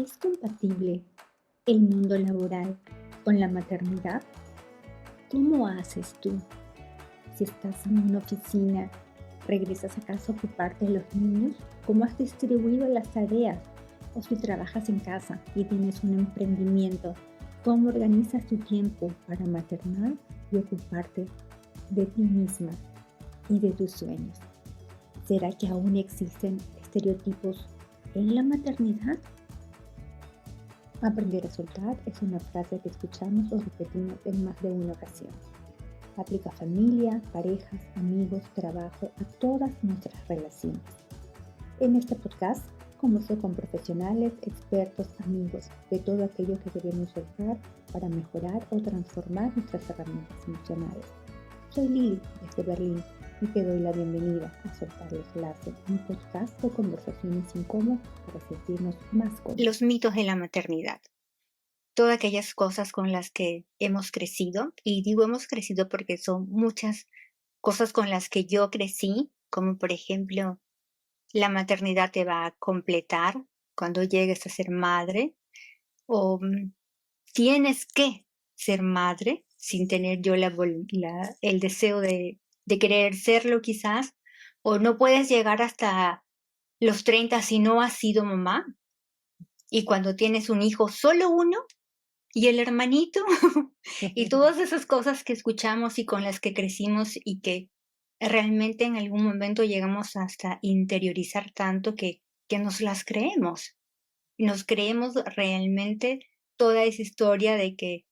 ¿Es compatible el mundo laboral con la maternidad? ¿Cómo haces tú si estás en una oficina, regresas a casa a ocuparte de los niños? ¿Cómo has distribuido las tareas? O si trabajas en casa y tienes un emprendimiento, ¿cómo organizas tu tiempo para maternar y ocuparte de ti misma y de tus sueños? ¿Será que aún existen estereotipos en la maternidad? Aprender a soltar es una frase que escuchamos o repetimos en más de una ocasión. Aplica a familia, parejas, amigos, trabajo, a todas nuestras relaciones. En este podcast converso con profesionales, expertos, amigos, de todo aquello que debemos soltar para mejorar o transformar nuestras herramientas emocionales. Soy Lili desde Berlín y te doy la bienvenida a Soltar los Lazos, un podcast de conversaciones incómodas para sentirnos más cómodos. Los mitos de la maternidad. Todas aquellas cosas con las que hemos crecido, y digo hemos crecido porque son muchas cosas con las que yo crecí, como por ejemplo, la maternidad te va a completar cuando llegues a ser madre, o tienes que ser madre sin tener yo el deseo de querer serlo quizás, o no puedes llegar hasta los 30 si no has sido mamá, y cuando tienes un hijo, solo uno, y el hermanito, y todas esas cosas que escuchamos y con las que crecimos y que realmente en algún momento llegamos hasta interiorizar tanto que nos las creemos. Nos creemos realmente toda esa historia de que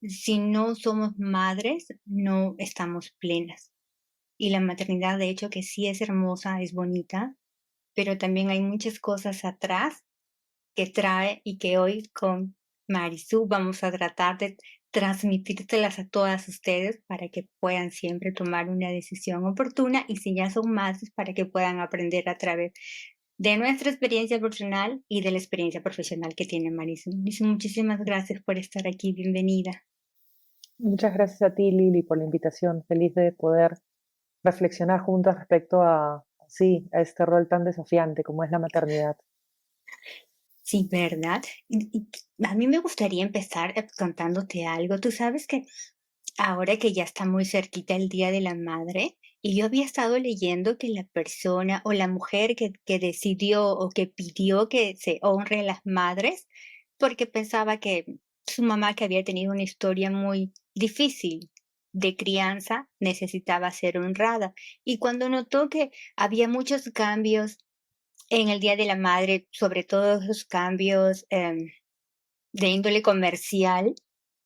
si no somos madres, no estamos plenas. Y la maternidad, de hecho, que sí es hermosa, es bonita, pero también hay muchas cosas atrás que trae y que hoy con Marisú vamos a tratar de transmitírselas a todas ustedes para que puedan siempre tomar una decisión oportuna y si ya son madres para que puedan aprender a través de nuestra experiencia personal y de la experiencia profesional que tiene Marisú. Marisú, muchísimas gracias por estar aquí, bienvenida. Muchas gracias a ti, Lili, por la invitación. Feliz de poder reflexionar juntas respecto sí, a este rol tan desafiante como es la maternidad. Sí, ¿verdad? Y a mí me gustaría empezar contándote algo. Tú sabes que ahora que ya está muy cerquita el Día de la Madre, y yo había estado leyendo que la persona o la mujer que decidió o que pidió que se honre a las madres, porque pensaba que su mamá, que había tenido una historia muy difícil de crianza, necesitaba ser honrada. Y cuando notó que había muchos cambios en el Día de la Madre, sobre todo esos cambios de índole comercial,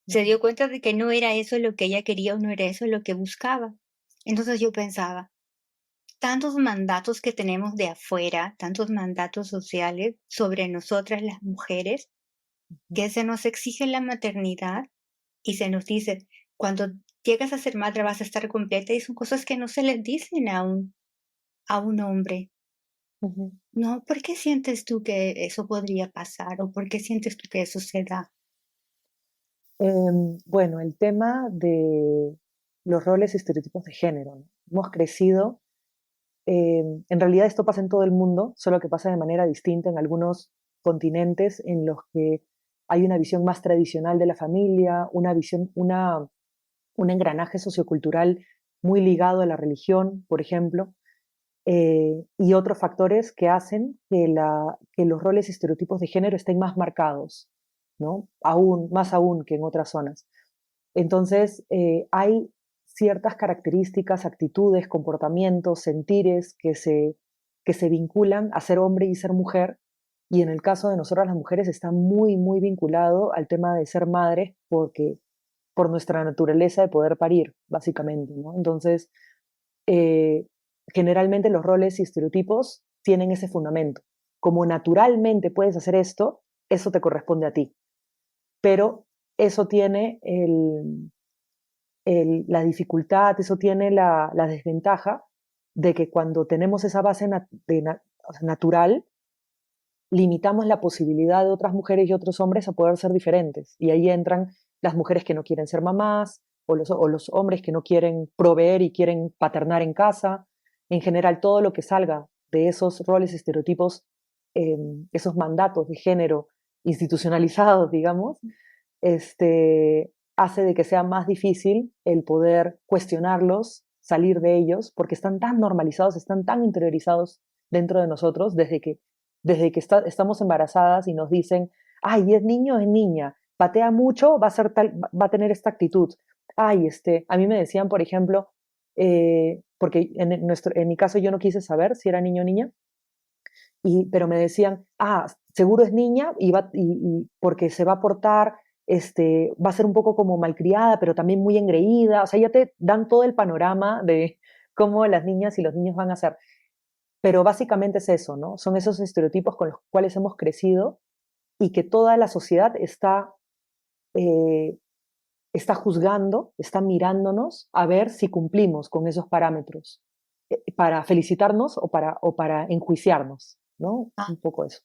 se dio cuenta de que no era eso lo que ella quería o no era eso lo que buscaba. Entonces yo pensaba, tantos mandatos que tenemos de afuera, tantos mandatos sociales sobre nosotras las mujeres, que se nos exige la maternidad y se nos dice, cuando llegas a ser madre vas a estar completa y son cosas que no se les dicen a un hombre. Ujú. No, ¿por qué sientes tú que eso podría pasar o por qué sientes tú que eso se da? Bueno, el tema de los roles y estereotipos de género, ¿no? Hemos crecido, en realidad esto pasa en todo el mundo, solo que pasa de manera distinta en algunos continentes en los que hay una visión más tradicional de la familia, un engranaje sociocultural muy ligado a la religión, por ejemplo, y otros factores que hacen que los roles y estereotipos de género estén más marcados, ¿no? Más aún que en otras zonas. Entonces, hay ciertas características, actitudes, comportamientos, sentires que se vinculan a ser hombre y ser mujer. Y en el caso de nosotras las mujeres está muy, muy vinculado al tema de ser madres por nuestra naturaleza de poder parir, básicamente, ¿no? Entonces, eh, generalmente los roles y estereotipos tienen ese fundamento. Como naturalmente puedes hacer esto, eso te corresponde a ti. Pero eso tiene la dificultad, eso tiene la desventaja de que cuando tenemos esa base o sea, natural, limitamos la posibilidad de otras mujeres y otros hombres a poder ser diferentes. Y ahí entran las mujeres que no quieren ser mamás o los hombres que no quieren proveer y quieren paternar en casa. En general, todo lo que salga de esos roles, estereotipos, esos mandatos de género institucionalizados, digamos, hace de que sea más difícil el poder cuestionarlos, salir de ellos, porque están tan normalizados, están tan interiorizados dentro de nosotros estamos embarazadas y nos dicen, ay, es niño, es niña, patea mucho, va a tener esta actitud. Ay, a mí me decían, por ejemplo, porque en mi caso yo no quise saber si era niño o niña, pero me decían, seguro es niña y porque se va a portar, va a ser un poco como malcriada, pero también muy engreída. O sea, ya te dan todo el panorama de cómo las niñas y los niños van a ser. Pero básicamente es eso, ¿no? Son esos estereotipos con los cuales hemos crecido y que toda la sociedad está juzgando, está mirándonos a ver si cumplimos con esos parámetros para felicitarnos o para enjuiciarnos, ¿no? Ah, Un poco eso.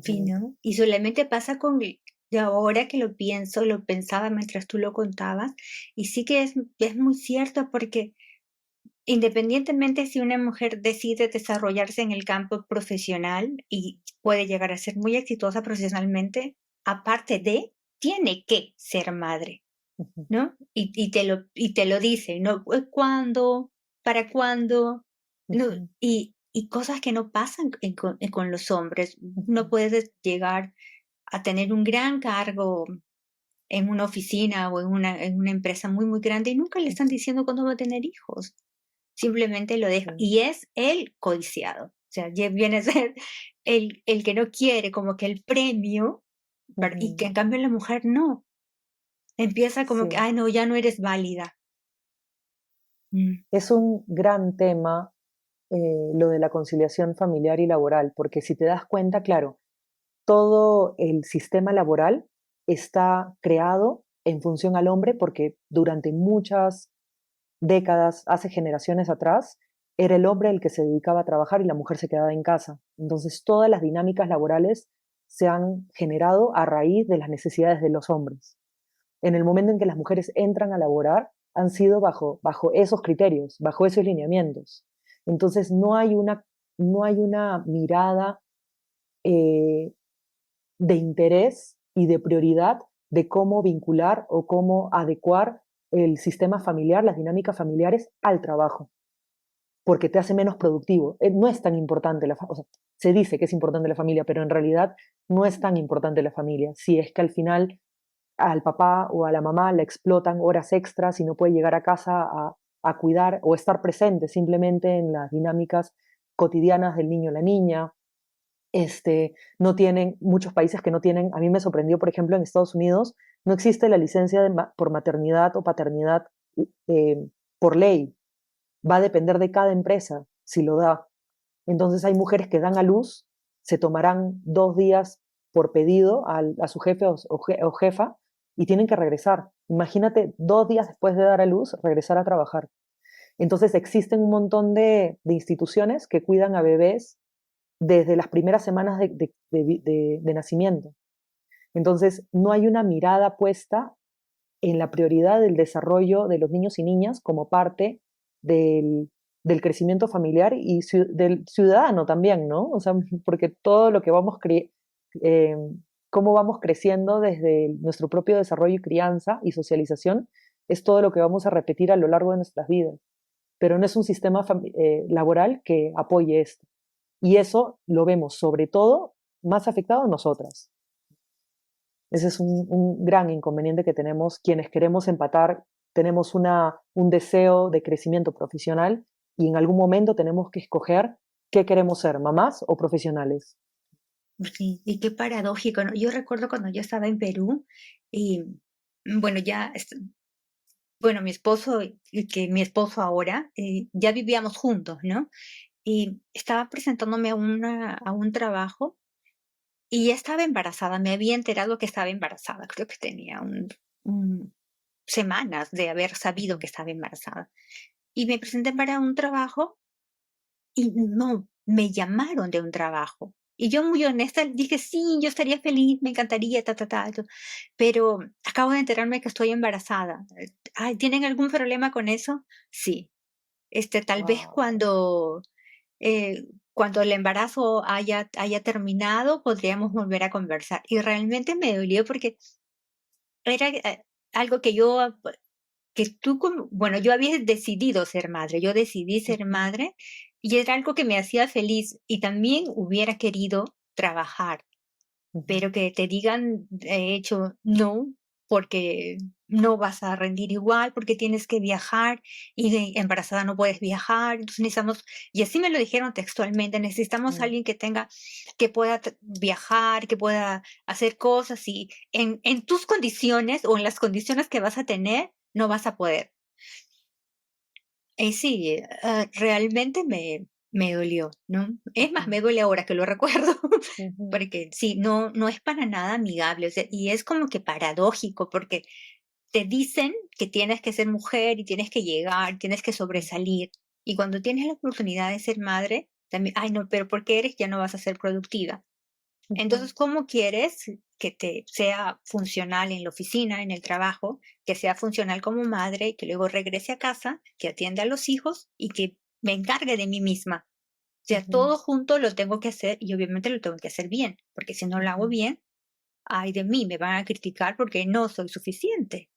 sí, Ujú. ¿no? Y solamente pasa de ahora que lo pienso, lo pensaba mientras tú lo contabas, y sí que es muy cierto porque independientemente si una mujer decide desarrollarse en el campo profesional y puede llegar a ser muy exitosa profesionalmente, aparte de, tiene que ser madre, Ujú. ¿no? Y te lo dice, ¿no? ¿Cuándo? ¿Para cuándo? No, Ujú. y cosas que no pasan con los hombres. No Ujú. puedes llegar a tener un gran cargo en una oficina o en una empresa muy, muy grande y nunca le están diciendo cuándo va a tener hijos. Simplemente lo deja. Sí. Y es el codiciado. O sea, ya viene a ser el que no quiere, como que el premio, y que Ujú. en cambio la mujer no. Empieza como que, Sí. ay, no, ya no eres válida. Mm, Es un gran tema lo de la conciliación familiar y laboral, porque si te das cuenta, claro, todo el sistema laboral está creado en función al hombre porque durante muchas décadas, hace generaciones atrás, era el hombre el que se dedicaba a trabajar y la mujer se quedaba en casa. Entonces todas las dinámicas laborales se han generado a raíz de las necesidades de los hombres. En el momento en que las mujeres entran a laborar, han sido bajo esos criterios, bajo esos lineamientos. Entonces no hay una mirada eh, de interés y de prioridad de cómo vincular o cómo adecuar el sistema familiar, las dinámicas familiares al trabajo, porque te hace menos productivo. No es tan importante o sea, se dice que es importante la familia, pero en realidad no es tan importante la familia. Si es que al final al papá o a la mamá le explotan horas extras y no puede llegar a casa a cuidar o estar presente simplemente en las dinámicas cotidianas del niño o la niña. No tienen, muchos países que no tienen, a mí me sorprendió, por ejemplo, en Estados Unidos, no existe la licencia por maternidad o paternidad eh, por ley. Va a depender de cada empresa si lo da. Entonces hay mujeres que dan a luz, se tomarán 2 días por pedido a su jefe o jefa y tienen que regresar. Imagínate 2 días después de dar a luz, regresar a trabajar. Entonces existen un montón de instituciones que cuidan a bebés desde las primeras semanas de nacimiento. Entonces no hay una mirada puesta en la prioridad del desarrollo de los niños y niñas como parte del, del crecimiento familiar y del ciudadano también, ¿no? O sea, porque todo lo que eh, cómo vamos creciendo desde nuestro propio desarrollo y crianza y socialización, es todo lo que vamos a repetir a lo largo de nuestras vidas. Pero no es un sistema laboral que apoye esto. Y eso lo vemos sobre todo más afectado a nosotras. Ese es un gran inconveniente que tenemos quienes queremos empatar, tenemos un deseo de crecimiento profesional y en algún momento tenemos que escoger qué queremos ser, mamás o profesionales. sí, y qué paradójico, ¿no? Yo recuerdo cuando yo estaba en Perú y, bueno, bueno, mi esposo y que mi esposo ahora, ya vivíamos juntos, ¿no? Y estaba presentándome a un trabajo y ya estaba embarazada, me había enterado que estaba embarazada, creo que tenía semanas de haber sabido que estaba embarazada. Y me presenté para un trabajo y no, me llamaron de un trabajo. Y yo muy honesta dije, sí, yo estaría feliz, me encantaría, pero acabo de enterarme que estoy embarazada. Ay, ¿tienen algún problema con eso? Sí. Tal vez Wow. cuando cuando el embarazo haya terminado, podríamos volver a conversar. Y realmente me dolió porque era algo que bueno, yo había decidido ser madre, yo decidí ser Ujú, madre y era algo que me hacía feliz y también hubiera querido trabajar, ujú, pero que te digan, de hecho, no, porque no vas a rendir igual, porque tienes que viajar y embarazada no puedes viajar, entonces necesitamos, y así me lo dijeron textualmente, necesitamos a mm, alguien que pueda viajar, que pueda hacer cosas y en tus condiciones o en las condiciones que vas a tener, no vas a poder. Y sí, realmente me dolió, ¿no? Es más, ujú, me duele ahora que lo recuerdo, ujú, porque sí, no es para nada amigable, o sea, y es como que paradójico, porque te dicen que tienes que ser mujer y tienes que llegar, tienes que sobresalir, y cuando tienes la oportunidad de ser madre, también, ay, no, pero porque eres, ya no vas a ser productiva. ujú, Entonces, ¿cómo quieres que te sea funcional en la oficina, en el trabajo, que sea funcional como madre, que luego regrese a casa, que atienda a los hijos y que me encargue de mí misma? O sea, ujú, todo junto lo tengo que hacer y obviamente lo tengo que hacer bien, porque si no lo hago ujú. bien, ay de mí, me van a criticar porque no soy suficiente.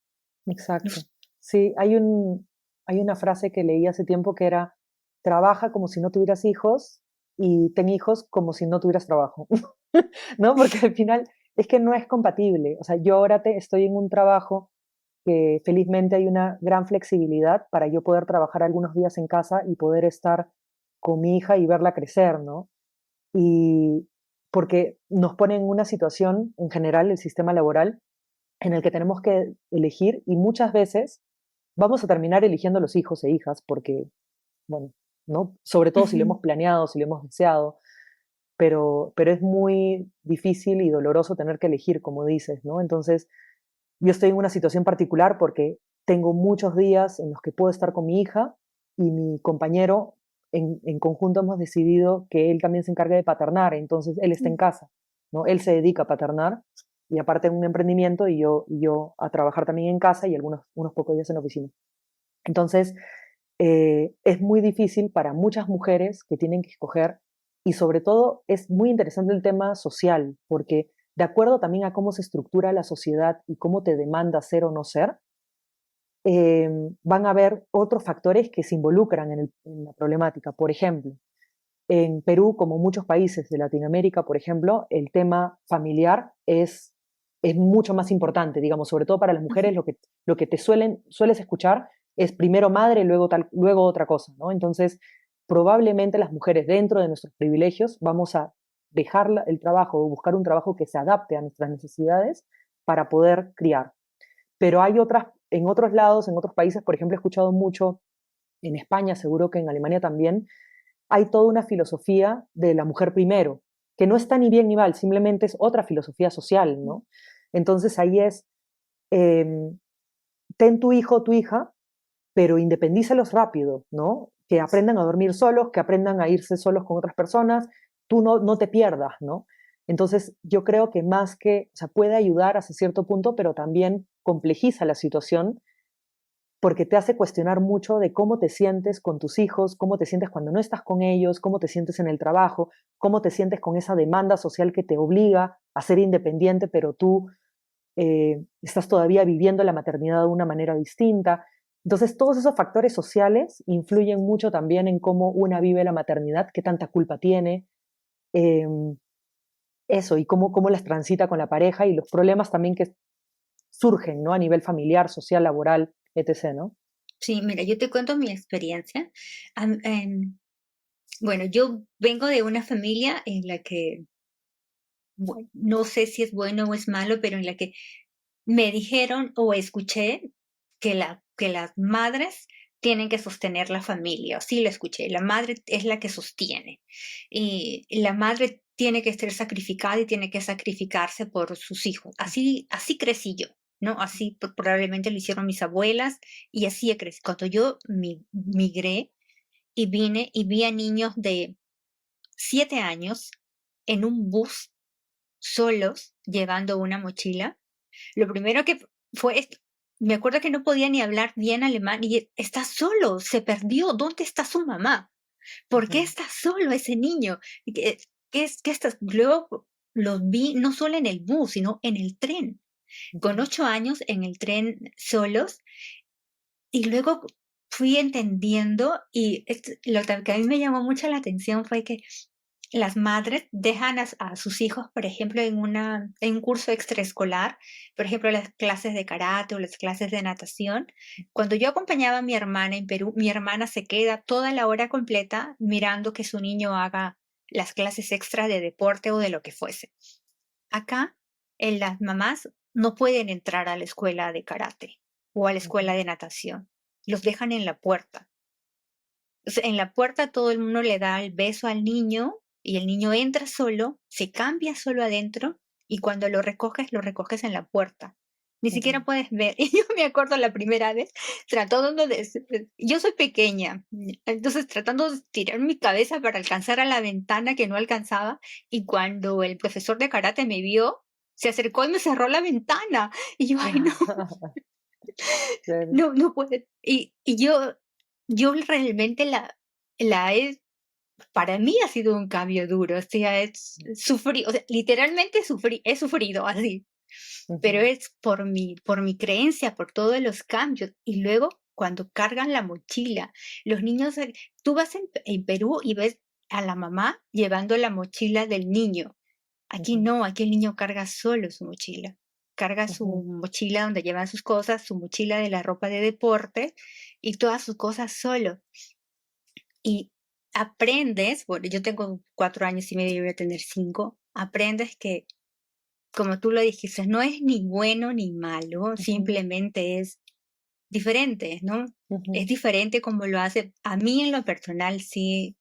No Exacto. Sí, hay una frase que leí hace tiempo que era: "Trabaja como si no tuvieras hijos y ten hijos como si no tuvieras trabajo", ¿no? Porque al final es que no es compatible. O sea, yo ahora estoy en un trabajo que felizmente hay una gran flexibilidad para yo poder trabajar algunos días en casa y poder estar con mi hija y verla crecer, ¿no? Y porque nos pone en una situación, en general, el sistema laboral, en el que tenemos que elegir y muchas veces vamos a terminar eligiendo los hijos e hijas porque, bueno, ¿no? Sobre todo si lo Ujú. hemos planeado, si lo hemos deseado, pero es muy difícil y doloroso tener que elegir, como dices, ¿no? Entonces, yo estoy en una situación particular porque tengo muchos días en los que puedo estar con mi hija y mi compañero en conjunto hemos decidido que él también se encargue de paternar, entonces él está en casa, ¿no? Él se dedica a paternar y aparte en un emprendimiento y yo a trabajar también en casa y unos pocos días en la oficina. Entonces, es muy difícil para muchas mujeres que tienen que escoger y sobre todo es muy interesante el tema social, porque de acuerdo también a cómo se estructura la sociedad y cómo te demanda ser o no ser, van a haber otros factores que se involucran en la problemática. Por ejemplo, en Perú, como muchos países de Latinoamérica, por ejemplo, el tema familiar es mucho más importante, digamos, sobre todo para las mujeres, Ujú. lo que te sueles escuchar es primero madre, luego otra cosa, ¿no? Entonces, probablemente las mujeres dentro de nuestros privilegios vamos a dejar el trabajo o buscar un trabajo que se adapte a nuestras necesidades para poder criar. Pero hay otras, en otros lados, en otros países, por ejemplo, he escuchado mucho en España, seguro que en Alemania también, hay toda una filosofía de la mujer primero, que no está ni bien ni mal, simplemente es otra filosofía social, ¿no? Entonces ahí es, eh, ten tu hijo o tu hija, pero independízalos rápido, ¿no? Que aprendan a dormir solos, que aprendan a irse solos con otras personas, tú no te pierdas, ¿no? Entonces yo creo que más que, o sea, puede ayudar hasta cierto punto, pero también complejiza la situación porque te hace cuestionar mucho de cómo te sientes con tus hijos, cómo te sientes cuando no estás con ellos, cómo te sientes en el trabajo, cómo te sientes con esa demanda social que te obliga a ser independiente, pero tú estás todavía viviendo la maternidad de una manera distinta. Entonces, todos esos factores sociales influyen mucho también en cómo una vive la maternidad, qué tanta culpa tiene, eh, eso, y cómo las transita con la pareja y los problemas también que surgen, ¿no? A nivel familiar, social, laboral, etc., ¿no? Sí, mira, yo te cuento mi experiencia. Bueno, yo vengo de una familia en la que, bueno, no sé si es bueno o es malo, pero en la que me dijeron o escuché que las madres tienen que sostener la familia, o sí lo escuché, la madre es la que sostiene y la madre tiene que ser sacrificada y tiene que sacrificarse por sus hijos. Así crecí yo, ¿no? Así probablemente lo hicieron mis abuelas y así he crecido. Cuando yo migré y vine y vi a niños de 7 años en un bus solos llevando una mochila, lo primero que fue, me acuerdo que no podía ni hablar bien alemán y está solo, se perdió, ¿dónde está su mamá? ¿Por qué Ujú, está solo ese niño? ¿Qué estás? Luego los vi no solo en el bus, sino en el tren, con ujú, 8 años en el tren solos, y luego fui entendiendo, y que a mí me llamó mucho la atención fue que las madres dejan a sus hijos, por ejemplo, en un curso extraescolar, por ejemplo, las clases de karate o las clases de natación. Cuando yo acompañaba a mi hermana en Perú, mi hermana se queda toda la hora completa mirando que su niño haga las clases extra de deporte o de lo que fuese. Acá, las mamás no pueden entrar a la escuela de karate o a la ujú, escuela de natación. Los dejan en la puerta. O sea, en la puerta todo el mundo le da el beso al niño y el niño entra solo, se cambia solo adentro y cuando lo recoges en la puerta. Ni siquiera ujú. puedes ver. Y yo me acuerdo la primera vez tratando yo soy pequeña, entonces tratando de tirar mi cabeza para alcanzar a la ventana que no alcanzaba y cuando el profesor de karate me vio, se acercó y me cerró la ventana. Y yo, ay, no, Claro. no puede. Y yo realmente la he para mí ha sido un cambio duro, o sea, o sea, literalmente he sufrido así, pero Ujú, es por mi creencia, por todos los cambios. Y luego, cuando cargan la mochila, los niños, tú vas en Perú y ves a la mamá llevando la mochila del niño. Aquí ujú, no, aquí el niño carga solo su mochila. Carga su ujú, mochila donde llevan sus cosas, su mochila de la ropa de deporte y todas sus cosas solo. Y aprendes, bueno, yo tengo 4 años y medio, yo voy a tener 5, aprendes que, como tú lo dijiste, no es ni bueno ni malo, ujú, simplemente es diferente, ¿no? Es ujú, diferente como lo hace. A mí en lo personal, sí,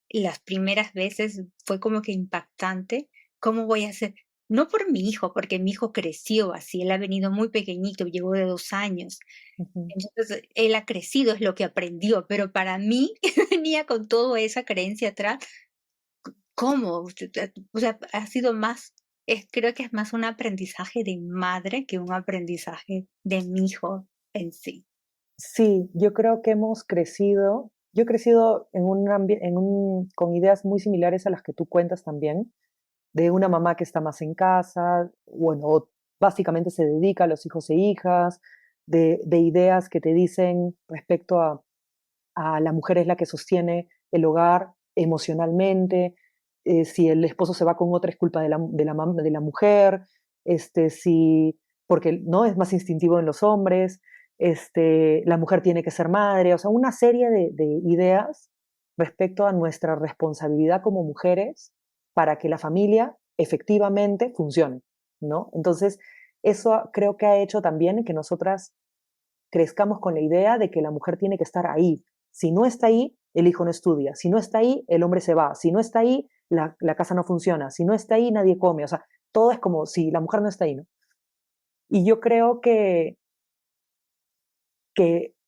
las primeras veces fue como que impactante. ¿Cómo voy a hacer? No por mi hijo, porque mi hijo creció así, él ha venido muy pequeñito, llegó de 2 años. ujú. Entonces, él ha crecido, es lo que aprendió, pero para mí, que venía con toda esa creencia atrás, ¿cómo? O sea, ha sido más, creo que es más un aprendizaje de madre que un aprendizaje de mi hijo en sí. Sí, yo creo que yo he crecido en con ideas muy similares a las que tú cuentas también, de una mamá que está más en casa, bueno, o básicamente se dedica a los hijos e hijas, de ideas que te dicen respecto a la mujer es la que sostiene el hogar emocionalmente, si el esposo se va con otra es culpa de la mujer, si, porque no es más instintivo en los hombres, la mujer tiene que ser madre, o sea, una serie de ideas respecto a nuestra responsabilidad como mujeres para que la familia efectivamente funcione, ¿no? Entonces, eso creo que ha hecho también que nosotras crezcamos con la idea de que la mujer tiene que estar ahí. Si no está ahí, el hijo no estudia. Si no está ahí, el hombre se va. Si no está ahí, la casa no funciona. Si no está ahí, nadie come. O sea, todo es como si la mujer no está ahí, ¿no? Y yo creo que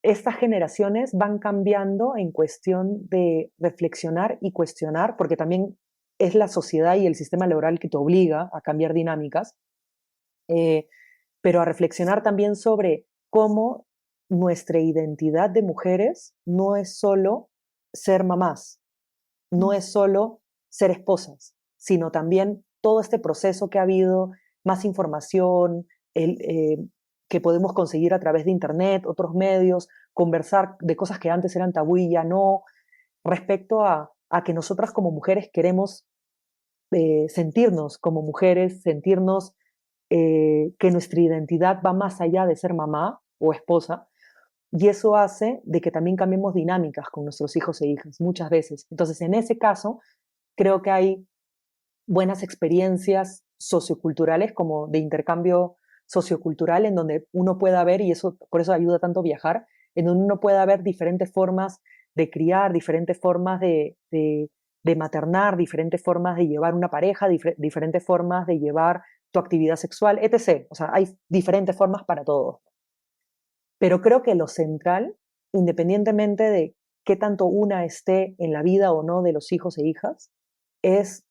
estas generaciones van cambiando en cuestión de reflexionar y cuestionar, porque también es la sociedad y el sistema laboral que te obliga a cambiar dinámicas, eh, pero a reflexionar también sobre cómo nuestra identidad de mujeres no es solo ser mamás, no Mm. es solo ser esposas, sino también todo este proceso que ha habido, más información, que podemos conseguir a través de Internet, otros medios, conversar de cosas que antes eran tabú y ya no, respecto a que nosotras como mujeres queremos sentirnos como mujeres, sentirnos que nuestra identidad va más allá de ser mamá o esposa, y eso hace de que también cambiemos dinámicas con nuestros hijos e hijas muchas veces. Entonces, en ese caso, creo que hay buenas experiencias socioculturales como de intercambio sociocultural en donde uno pueda ver, y eso por eso ayuda tanto viajar, en donde uno pueda ver diferentes formas de criar, diferentes formas de maternar, diferentes formas de llevar una pareja, diferentes formas de llevar tu actividad sexual, etc. O sea, hay diferentes formas para todos. Pero creo que lo central, independientemente de qué tanto una esté en la vida o no de los hijos e hijas, es,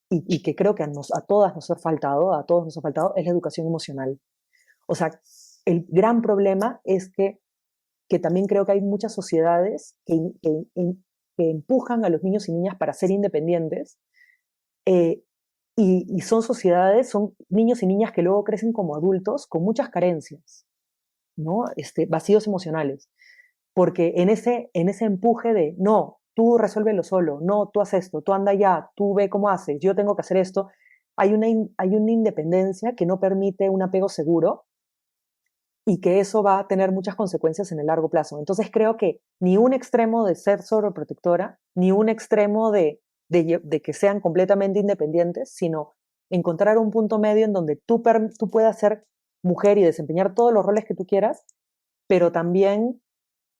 y que creo que a todas nos ha faltado, a todos nos ha faltado, es la educación emocional. O sea, el gran problema es que también creo que hay muchas sociedades que que empujan a los niños y niñas para ser independientes, eh, y son sociedades, son niños y niñas que luego crecen como adultos con muchas carencias, ¿no? Vacíos emocionales, porque en ese empuje de, no, tú resuélvelo solo, no, tú haces esto, tú anda ya, tú ve cómo haces, yo tengo que hacer esto, hay una independencia que no permite un apego seguro y que eso va a tener muchas consecuencias en el largo plazo. Entonces creo que ni un extremo de ser sobreprotectora, ni un extremo de que sean completamente independientes, sino encontrar un punto medio en donde tú puedas ser mujer y desempeñar todos los roles que tú quieras, pero también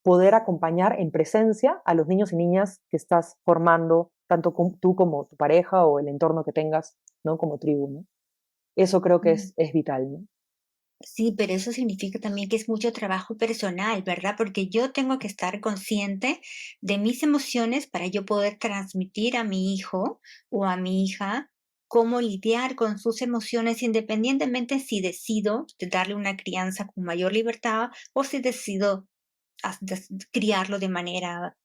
poder acompañar en presencia a los niños y niñas que estás formando, tanto tú como tu pareja o el entorno que tengas, ¿no? Como tribu, ¿no? Eso creo que Mm. es vital, ¿no? Sí, pero eso significa también que es mucho trabajo personal, ¿verdad? Porque yo tengo que estar consciente de mis emociones para yo poder transmitir a mi hijo o a mi hija cómo lidiar con sus emociones, independientemente si decido de darle una crianza con mayor libertad o si decido criarlo de manera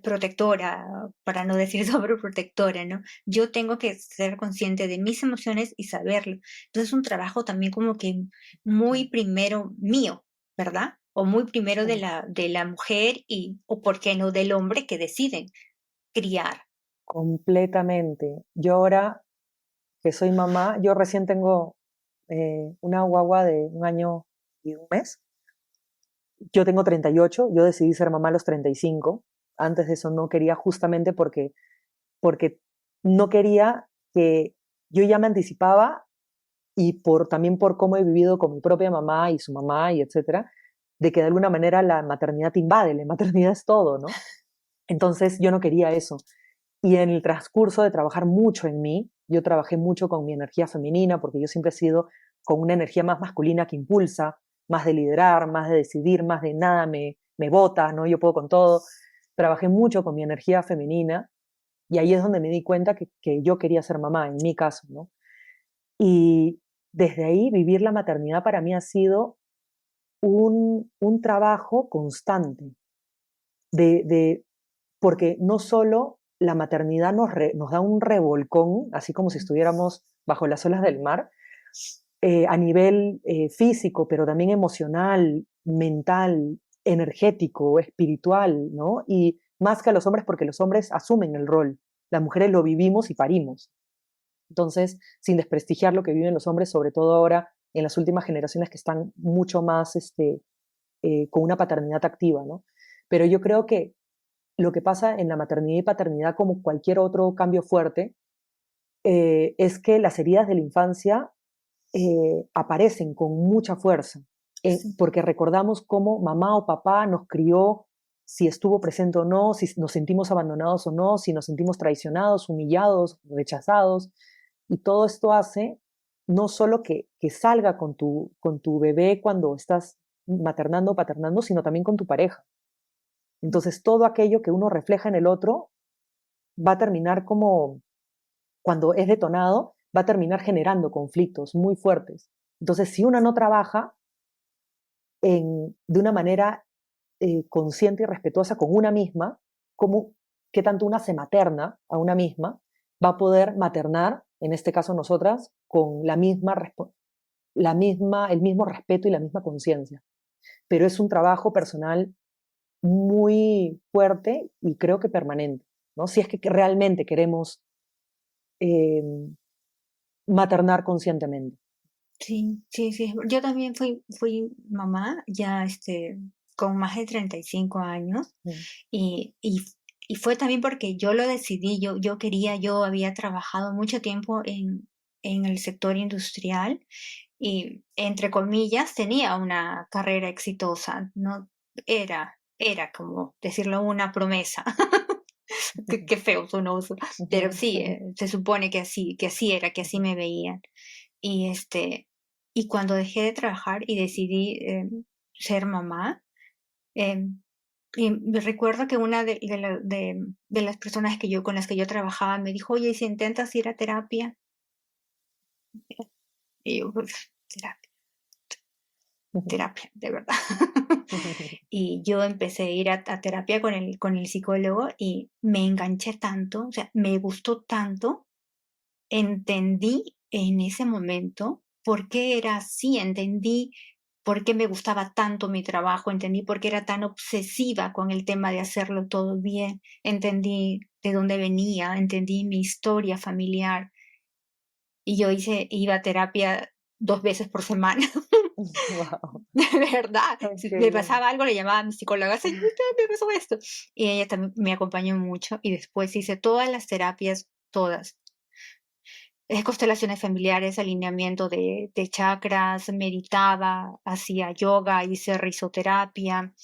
protectora, para no decir sobreprotectora, ¿no? Yo tengo que ser consciente de mis emociones y saberlo. Entonces es un trabajo también como que muy primero mío, ¿verdad? O muy primero Sí. de la mujer y, o por qué no, del hombre que deciden criar. Completamente. Yo ahora que soy mamá, yo recién tengo una guagua de 1 año y 1 mes. Yo tengo 38, yo decidí ser mamá a los 35. Antes de eso no quería justamente porque no quería que yo ya me anticipaba y también por cómo he vivido con mi propia mamá y su mamá y etcétera, de que de alguna manera la maternidad te invade, la maternidad es todo, ¿no? Entonces yo no quería eso. Y en el transcurso de trabajar mucho en mí, yo trabajé mucho con mi energía femenina, porque yo siempre he sido con una energía más masculina que impulsa, más de liderar, más de decidir, más de nada me bota, ¿no? Yo puedo con todo. Trabajé mucho con mi energía femenina y ahí es donde me di cuenta que yo quería ser mamá, en mi caso, ¿no? Y desde ahí vivir la maternidad para mí ha sido un trabajo constante de porque no solo la maternidad nos da un revolcón, así como si estuviéramos bajo las olas del mar, a nivel físico, pero también emocional, mental, energético, espiritual, ¿no? Y más que a los hombres, porque los hombres asumen el rol, las mujeres lo vivimos y parimos. Entonces, sin desprestigiar lo que viven los hombres, sobre todo ahora en las últimas generaciones que están mucho más con una paternidad activa, ¿no? Pero yo creo que lo que pasa en la maternidad y paternidad, como cualquier otro cambio fuerte, es que las heridas de la infancia aparecen con mucha fuerza, Sí. porque recordamos cómo mamá o papá nos crió, si estuvo presente o no, si nos sentimos abandonados o no, si nos sentimos traicionados, humillados, rechazados, y todo esto hace no solo que salga con tu bebé cuando estás maternando o paternando, sino también con tu pareja. Entonces, todo aquello que uno refleja en el otro va a terminar como, cuando es detonado, va a terminar generando conflictos muy fuertes. Entonces, si una no trabaja de una manera consciente y respetuosa con una misma, como qué tanto una se materna a una misma, va a poder maternar, en este caso nosotras, con el mismo respeto y la misma conciencia. Pero es un trabajo personal muy fuerte y creo que permanente, ¿no? Si es que realmente queremos eh, maternar conscientemente. Sí, sí, sí. Yo también fui mamá ya con más de 35 años Mm. y, y, y fue también porque yo lo decidí, yo quería, yo había trabajado mucho tiempo en el sector industrial y, entre comillas, tenía una carrera exitosa, ¿no? Era como decirlo, una promesa. Qué feo sonó eso, pero sí, se supone que así era, que así me veían. Y y cuando dejé de trabajar y decidí ser mamá, em, y me recuerdo que una de las personas con las que yo trabajaba me dijo, oye, ¿y si intentas ir a terapia? Y yo, pues, terapia, terapia, de verdad. Y yo empecé a ir a terapia con el psicólogo y me enganché tanto, o sea, me gustó tanto, entendí en ese momento por qué era así, entendí por qué me gustaba tanto mi trabajo, entendí por qué era tan obsesiva con el tema de hacerlo todo bien, entendí de dónde venía, entendí mi historia familiar y yo iba a terapia 2 veces por semana. Wow, De verdad, si qué me bien. pasaba algo, le llamaba a mi psicóloga: "Señorita, me pasó esto". Y ella también me acompañó mucho, y después hice todas las terapias, todas. Constelaciones familiares, alineamiento de chakras, meditaba, hacía yoga, hice risoterapia,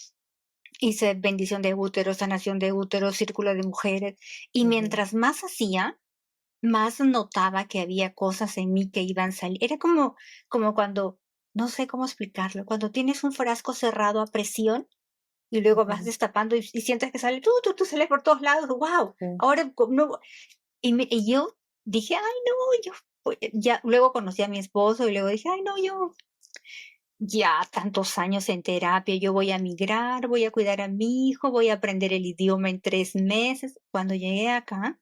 hice bendición de útero, sanación de útero, círculo de mujeres. Y Ujú, mientras más hacía, más notaba que había cosas en mí que iban a salir. Era como cuando, no sé cómo explicarlo, cuando tienes un frasco cerrado a presión y luego vas ujú, destapando y sientes que sale, tú sales por todos lados, wow, sí, ahora no. Y yo dije, ay, no, yo, ya, luego conocí a mi esposo y luego dije, ay, no, yo ya tantos años en terapia, yo voy a migrar, voy a cuidar a mi hijo, voy a aprender el idioma en 3 meses. Cuando llegué acá,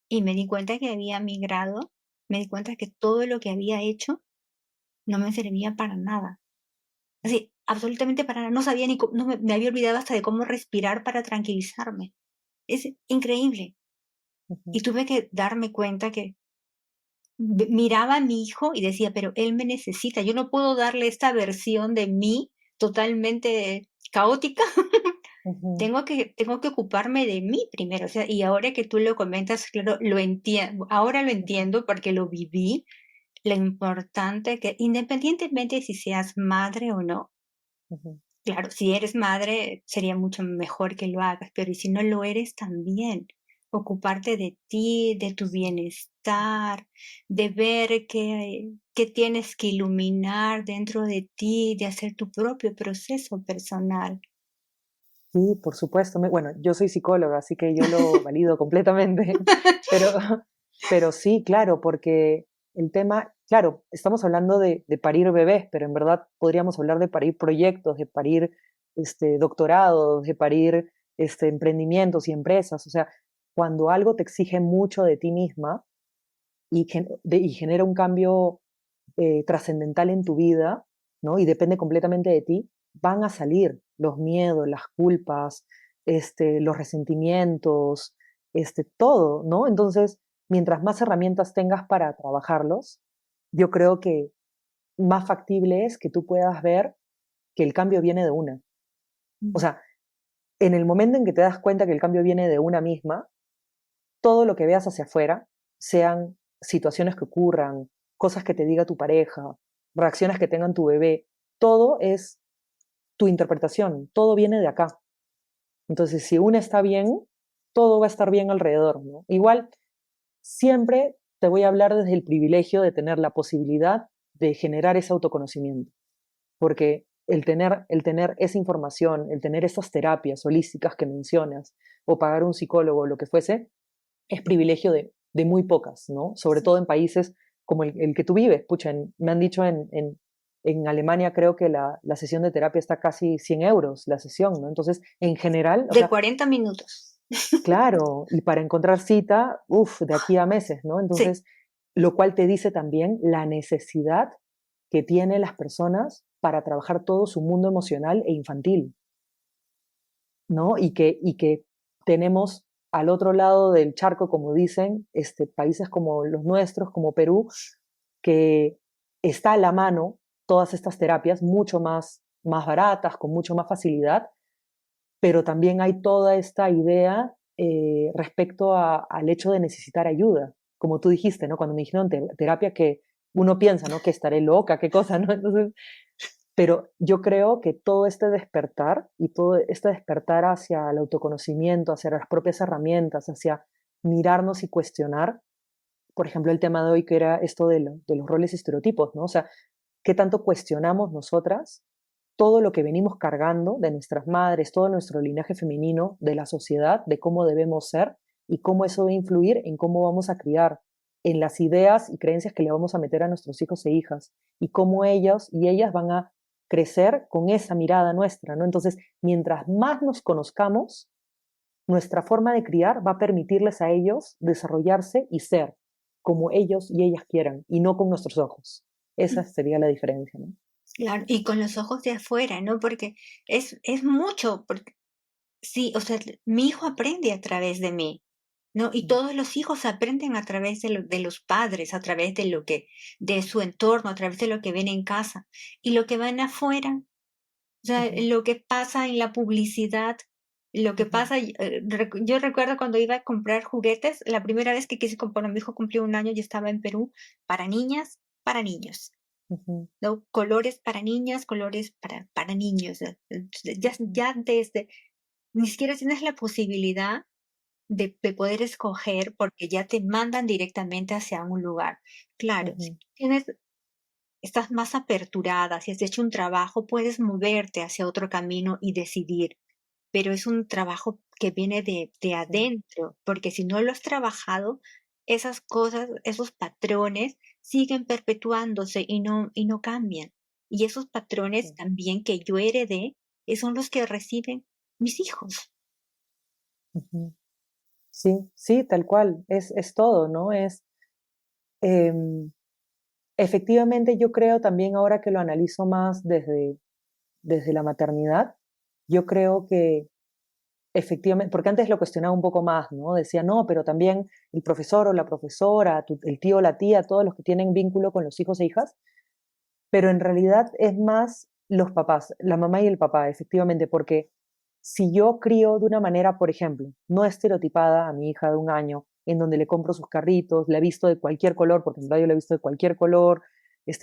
y me di cuenta que había migrado, me di cuenta que todo lo que había hecho no me servía para nada. Así, absolutamente para nada. No sabía ni no me había olvidado hasta de cómo respirar para tranquilizarme. Es increíble. ujú, Y tuve que darme cuenta que miraba a mi hijo y decía, pero él me necesita. Yo no puedo darle esta versión de mí totalmente caótica. ujú. Tengo que ocuparme de mí primero. O sea, y ahora que tú lo comentas, claro, lo entiendo. Ahora lo Ujú, entiendo porque lo viví. Lo importante que, independientemente si seas madre o no, ujú. claro, si eres madre sería mucho mejor que lo hagas, pero y si no lo eres también, ocuparte de ti, de tu Sí, bienestar, de ver qué tienes que iluminar dentro de ti, de hacer tu propio proceso personal. sí, por supuesto. Bueno, yo soy psicóloga, así que yo lo valido completamente, pero, pero sí, claro, porque el tema, claro, estamos hablando de parir bebés, pero en verdad podríamos hablar de parir proyectos, de parir doctorados, de parir emprendimientos y empresas. O sea, cuando algo te exige mucho de ti misma y genera un cambio trascendental en tu vida, ¿no? Y depende completamente de ti, van a salir los miedos, las culpas, los resentimientos, todo, ¿no? Entonces, mientras más herramientas tengas para trabajarlos, yo creo que más factible es que tú puedas ver que el cambio viene de una. O Mm, sea, en el momento en que te das cuenta que el cambio viene de una misma, todo lo que veas hacia afuera, sean situaciones que ocurran, cosas que te diga tu pareja, reacciones que tengan tu bebé, todo es tu interpretación, todo viene de acá. Entonces, si una está bien, todo va a estar bien alrededor, ¿no? Igual, siempre te voy a hablar desde el privilegio de tener la posibilidad de generar ese autoconocimiento, porque el tener esa información, el tener esas terapias holísticas que mencionas, o pagar un psicólogo, o lo que fuese, es privilegio de muy pocas, ¿no? Sobre sí. todo en países como el que tú vives. Pucha, me han dicho en Alemania creo que la sesión de terapia está casi 100 euros la sesión, ¿no? Entonces, en general, o De sea, 40 minutos. claro, y para encontrar cita, uff, de aquí a meses, ¿no? Sí, Entonces, lo cual te dice también la necesidad que tienen las personas para trabajar todo su mundo emocional e infantil, ¿no? Y que tenemos al otro lado del charco, como dicen, países como los nuestros, como Perú, que está a la mano todas estas terapias mucho más baratas, con mucho más facilidad, pero también hay toda esta idea respecto al hecho de necesitar ayuda. Como tú dijiste, ¿no? Cuando me dijeron terapia, que uno piensa, ¿no? Que estaré loca, qué cosa, ¿no? Entonces, pero yo creo que todo este despertar y todo este despertar hacia el autoconocimiento, hacia las propias herramientas, hacia mirarnos y cuestionar, por ejemplo, el tema de hoy que era esto de los roles y estereotipos, ¿no? O sea, qué tanto cuestionamos nosotras todo lo que venimos cargando de nuestras madres, todo nuestro linaje femenino, de la sociedad, de cómo debemos ser y cómo eso va a influir en cómo vamos a criar, en las ideas y creencias que le vamos a meter a nuestros hijos e hijas y cómo ellos y ellas van a crecer con esa mirada nuestra, ¿no? Entonces, mientras más nos conozcamos, nuestra forma de criar va a permitirles a ellos desarrollarse y ser como ellos y ellas quieran, y no con nuestros ojos. Esa sería la diferencia, ¿no? Claro, y con los ojos de afuera, ¿no? Porque es mucho, porque sí, o sea, mi hijo aprende a través de mí, ¿no? Y todos los hijos aprenden a través de los padres, a través de su entorno, a través de lo que ven en casa. Y lo que ven afuera, o sea, Ujú, lo que pasa en la publicidad, lo que ujú, pasa, yo recuerdo cuando iba a comprar juguetes, la primera vez que quise comprar, mi hijo cumplió 1 año y estaba en Perú, para niñas, para niños. ujú, ¿No? Colores para niñas, colores para niños. Ya desde, ni siquiera tienes la posibilidad de poder escoger porque ya te mandan directamente hacia un lugar. Claro, si ujú, estás más aperturada, si has hecho un trabajo, puedes moverte hacia otro camino y decidir, pero es un trabajo que viene de ujú, adentro, porque si no lo has trabajado, esas cosas, esos patrones siguen perpetuándose y no cambian. Y esos patrones sí, también que yo heredé, son los que reciben mis hijos. ujú. Sí, sí, tal cual, es todo, ¿no? Em, efectivamente, yo creo también ahora que lo analizo más desde la maternidad, yo creo que efectivamente, porque antes lo cuestionaba un poco más, ¿no? Decía, no, pero también el profesor o la profesora, el tío o la tía, todos los que tienen vínculo con los hijos e hijas, pero en realidad es más los papás, la mamá y el papá, efectivamente, porque si yo crío de una manera, por ejemplo, no estereotipada a mi hija de 1 año, en donde le compro sus carritos, la he visto de cualquier color, porque en verdad yo la he visto de cualquier color,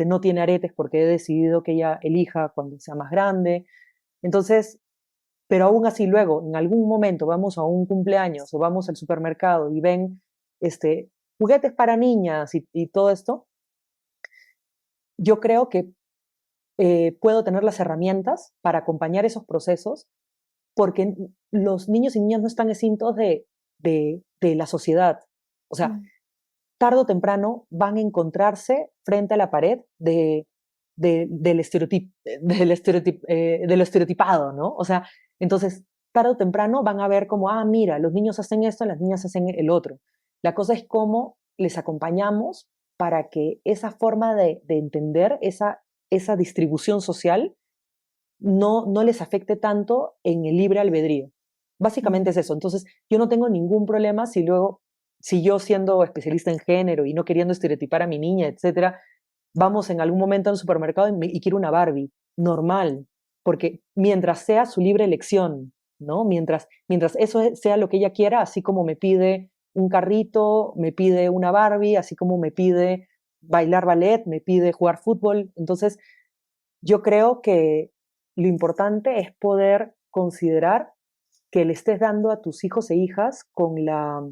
no tiene aretes porque he decidido que ella elija cuando sea más grande. Entonces, pero aún así luego, en algún momento vamos a un cumpleaños o vamos al supermercado y ven juguetes para niñas y todo esto, yo creo que puedo tener las herramientas para acompañar esos procesos porque los niños y niñas no están exentos de la sociedad. O sea, Mm. tarde o temprano van a encontrarse frente a la pared de lo estereotipado, ¿no? O sea, entonces, tarde o temprano van a ver como, ah, mira, los niños hacen esto, las niñas hacen el otro. La cosa es cómo les acompañamos para que esa forma de entender esa distribución social no les afecte tanto en el libre albedrío. Mm. Básicamente es eso. Entonces, yo no tengo ningún problema si yo siendo especialista en género y no queriendo estereotipar a mi niña, etcétera, vamos en algún momento al supermercado y quiero una Barbie, normal, porque mientras sea su libre elección, ¿no? Mientras eso sea lo que ella quiera, así como me pide un carrito, me pide una Barbie, así como me pide bailar ballet, me pide jugar fútbol. Entonces, yo creo que lo importante es poder considerar que le estés dando a tus hijos e hijas con la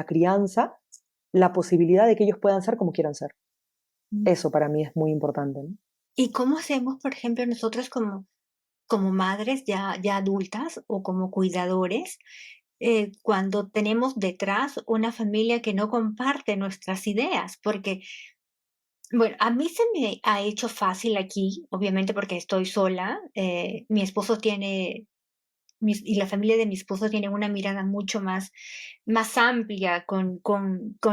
crianza la posibilidad de que ellos puedan ser como quieran ser. Mm. Eso para mí es muy importante, ¿no? ¿Y cómo hacemos, por ejemplo, nosotros como madres ya adultas o como cuidadores, cuando tenemos detrás una familia que no comparte nuestras ideas? Porque, bueno, a mí se me ha hecho fácil aquí, obviamente porque estoy sola. Mi esposo tiene, y la familia de mi esposo tiene una mirada mucho más amplia con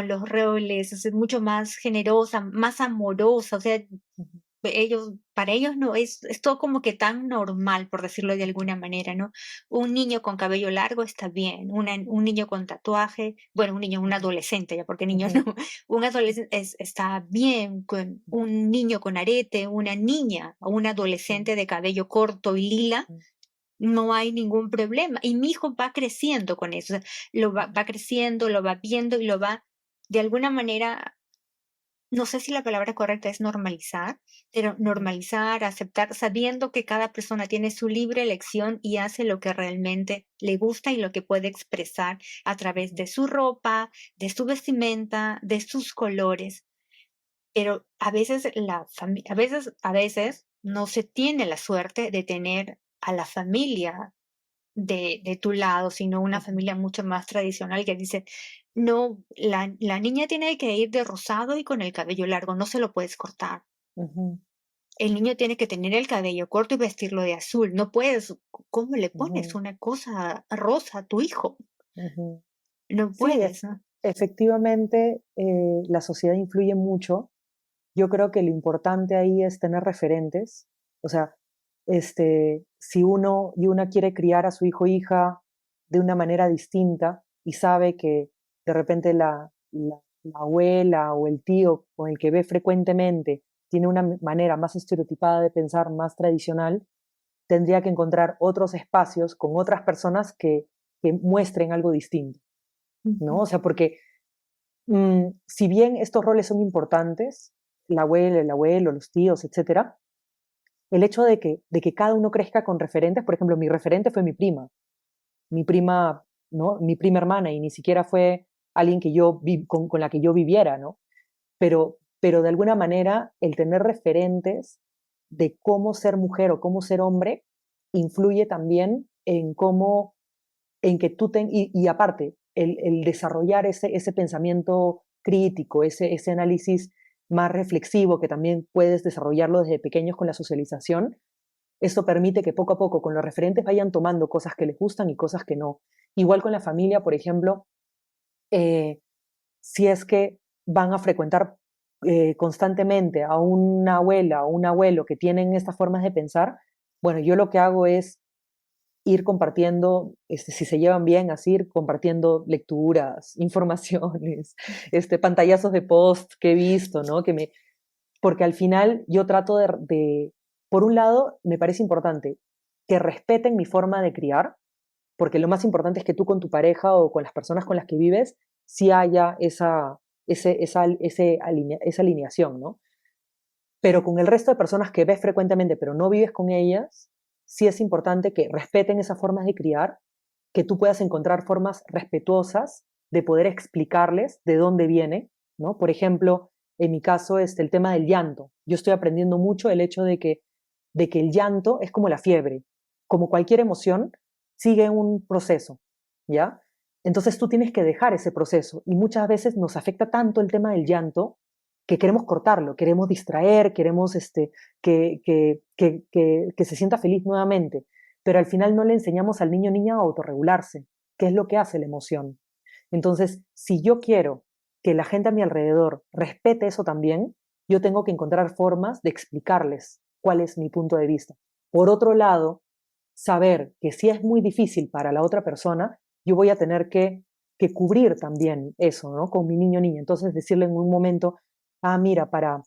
los roles, o sea, mucho más generosa, más amorosa. O sea, Ujú, para ellos no es todo como que tan normal, por decirlo de alguna manera, ¿no? Un niño con cabello largo está bien, un niño con tatuaje, bueno, un ujú, adolescente, ya porque niño ujú, no, un adolescente está bien, con un niño con arete, una niña o un sí, adolescente de cabello corto y lila, ujú, no hay ningún problema. Y mi hijo va creciendo con eso, o sea, va creciendo, lo va viendo y lo va de alguna manera, no sé si la palabra correcta es normalizar, pero ujú, normalizar, aceptar, sabiendo que cada persona tiene su libre elección y hace lo que realmente le gusta y lo que puede expresar a través ujú, de su ropa, de su vestimenta, de sus colores. Pero a veces no se tiene la suerte de tener a la familia de tu lado, sino una ujú, familia mucho más tradicional que dice, no, la niña tiene que ir de rosado y con el cabello largo, no se lo puedes cortar. ujú. el niño tiene que tener el cabello corto y vestirlo de azul. No puedes, ¿cómo le pones Ujú, una cosa rosa a tu hijo? ujú. No Sí, puedes, ¿no? efectivamente, la sociedad influye mucho. Yo creo que lo importante ahí es tener referentes. O sea, si uno y una quiere criar a su hijo o hija de una manera distinta y sabe que de repente la abuela o el tío con el que ve frecuentemente tiene una manera más estereotipada de pensar, más tradicional, tendría que encontrar otros espacios con otras personas que muestren algo distinto, ¿no? Ujú. O sea, porque si bien estos roles son importantes, la abuela, el abuelo, los tíos, etcétera, el hecho de que cada uno crezca con referentes, por ejemplo, mi referente fue mi prima, ¿no? Mi prima hermana, y ni siquiera fue alguien que con la que yo viviera, ¿no? Pero de alguna manera el tener referentes de cómo ser mujer o cómo ser hombre influye también en cómo, en que y aparte, el desarrollar ese pensamiento crítico, ese análisis más reflexivo que también puedes desarrollarlo desde pequeños con la socialización, esto permite que poco a poco con los referentes vayan tomando cosas que les gustan y cosas que no. Igual con la familia, por ejemplo, eh, si es que van a frecuentar constantemente a una abuela o un abuelo que tienen estas formas de pensar, bueno, yo lo que hago es ir compartiendo, si se llevan bien, así ir compartiendo lecturas, informaciones, pantallazos de post que he visto, ¿no? Porque al final yo trato por un lado, me parece importante que respeten mi forma de criar, porque lo más importante es que tú con tu pareja o con las personas con las que vives, sí haya esa alineación, ¿no? Pero con el resto de personas que ves frecuentemente, pero no vives con ellas, sí es importante que respeten esas formas de criar, que tú puedas encontrar formas respetuosas de poder explicarles de dónde viene, ¿no? Por ejemplo, en mi caso, el tema del llanto. Yo estoy aprendiendo mucho el hecho de que el llanto es como la fiebre, como cualquier emoción, sigue un proceso, ¿ya? Entonces tú tienes que dejar ese proceso y muchas veces nos afecta tanto el tema del llanto que queremos cortarlo, queremos distraer, queremos que se sienta feliz nuevamente, pero al final no le enseñamos al niño o niña a autorregularse, que es lo que hace la emoción. Entonces, si yo quiero que la gente a mi alrededor respete eso también, yo tengo que encontrar formas de explicarles cuál es mi punto de vista. Por otro lado, saber que si es muy difícil para la otra persona, yo voy a tener que cubrir también eso, ¿no? Con mi niño o niña. Entonces, decirle en un momento, mira, para